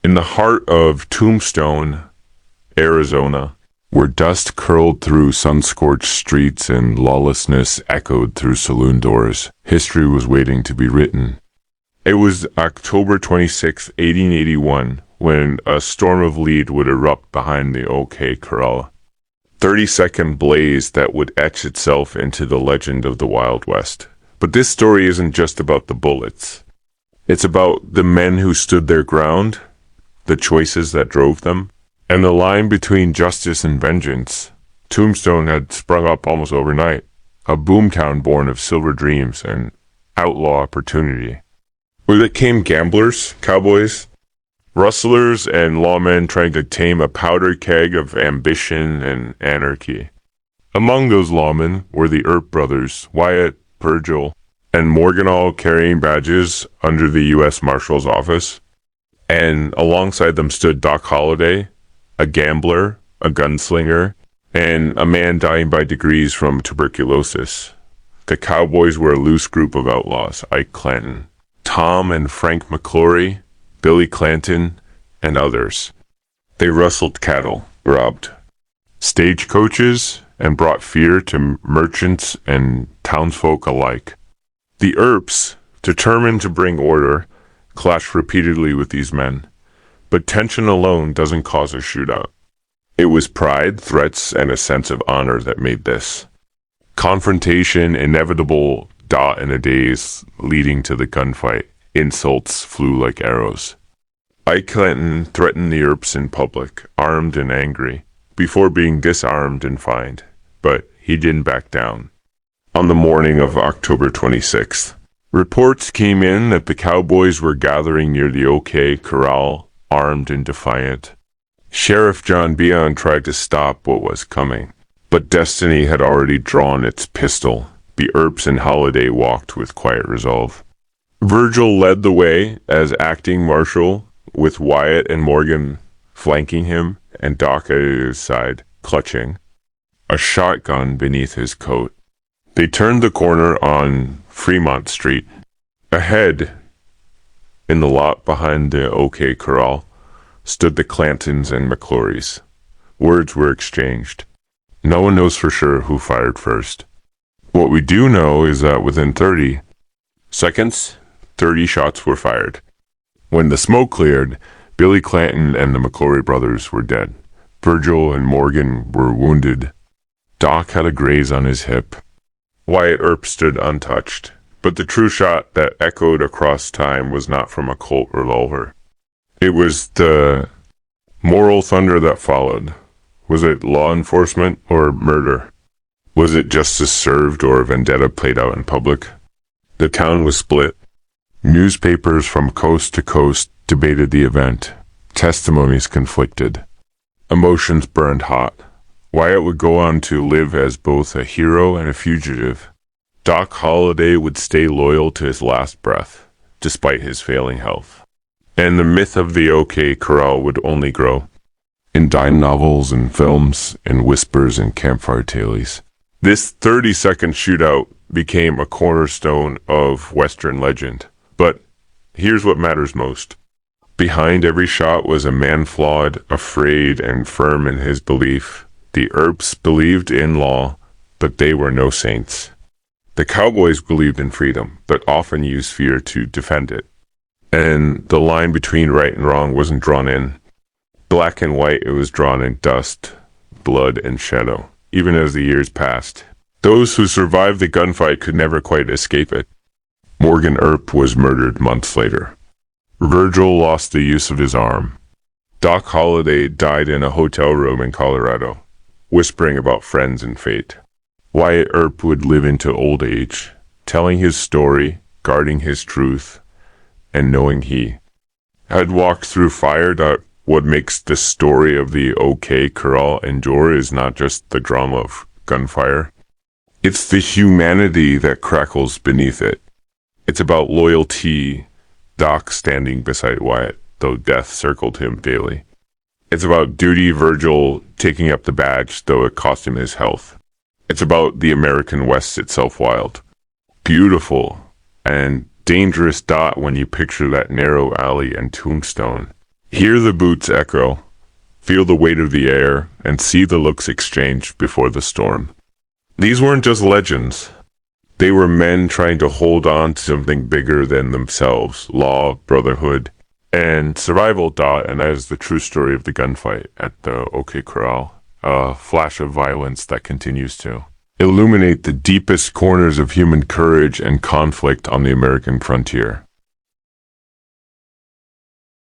In the heart of Tombstone, Arizona, where dust curled through sun-scorched streets and lawlessness echoed through saloon doors, history was waiting to be written. It was October 26, 1881, when a storm of lead would erupt behind the OK Corral. 30-second blaze that would etch itself into the legend of the Wild West. But this story isn't just about the bullets. It's about the men who stood their ground, the choices that drove them, and the line between justice and vengeance. Tombstone had sprung up almost overnight, a boomtown born of silver dreams and outlaw opportunity. With it came gamblers, cowboys, rustlers, and lawmen trying to tame a powder keg of ambition and anarchy. Among those lawmen were the Earp brothers, Wyatt, Virgil, and Morgan, all carrying badges under the U.S. Marshal's office. And alongside them stood Doc Holliday, a gambler, a gunslinger, and a man dying by degrees from tuberculosis. The cowboys were a loose group of outlaws: Ike Clanton, Tom and Frank McClory, Billy Clanton, and others. They rustled cattle, robbed stagecoaches, and brought fear to merchants and townsfolk alike. The Earps, determined to bring order, clashed repeatedly with these men. But tension alone doesn't cause a shootout. It was pride, threats, and a sense of honor that made this. Confrontation, inevitable dot in a daze, leading to the gunfight. Insults flew like arrows. Ike Clanton threatened the Earps in public, armed and angry, before being disarmed and fined. But he didn't back down. On the morning of October 26th, reports came in that the cowboys were gathering near the OK Corral, armed and defiant. Sheriff John Beon tried to stop what was coming, but destiny had already drawn its pistol. The Earps and Holliday walked with quiet resolve. Virgil led the way as acting marshal, with Wyatt and Morgan flanking him and Doc at his side, clutching a shotgun beneath his coat. They turned the corner on Fremont Street. Ahead, in the lot behind the OK Corral, stood the Clantons and McClorys. Words were exchanged. No one knows for sure who fired first. What we do know is that within 30 seconds, 30 shots were fired. When the smoke cleared, Billy Clanton and the McClory brothers were dead. Virgil and Morgan were wounded. Doc had a graze on his hip. Wyatt Earp stood untouched, but the true shot that echoed across time was not from a Colt revolver. It was the moral thunder that followed. Was it law enforcement or murder? Was it justice served or vendetta played out in public? The town was split. Newspapers from coast to coast debated the event. Testimonies conflicted. Emotions burned hot. Wyatt would go on to live as both a hero and a fugitive. Doc Holliday would stay loyal to his last breath, despite his failing health. And the myth of the OK Corral would only grow. In dime novels and films, in whispers and campfire tales. This 30-second shootout became a cornerstone of Western legend. But here's what matters most. Behind every shot was a man flawed, afraid, and firm in his belief. The Earps believed in law, but they were no saints. The cowboys believed in freedom, but often used fear to defend it. And the line between right and wrong wasn't drawn in black and white, it was drawn in dust, blood, and shadow. Even as the years passed, those who survived the gunfight could never quite escape it. Morgan Earp was murdered months later. Virgil lost the use of his arm. Doc Holliday died in a hotel room in Colorado, whispering about friends and fate. Wyatt Earp would live into old age, telling his story, guarding his truth, and knowing he had walked through fire. That what makes the story of the OK Corral endure is not just the drama of gunfire. It's the humanity that crackles beneath it. It's about loyalty, Doc standing beside Wyatt, though death circled him daily. It's about duty, Virgil taking up the badge, though it cost him his health. It's about the American West itself wild. Beautiful and dangerous dot when you picture that narrow alley and Tombstone. Hear the boots echo, feel the weight of the air, and see the looks exchanged before the storm. These weren't just legends. They were men trying to hold on to something bigger than themselves, law, brotherhood, and survival. And that is the true story of the gunfight at the Corral, a flash of violence that continues to illuminate the deepest corners of human courage and conflict on the American frontier.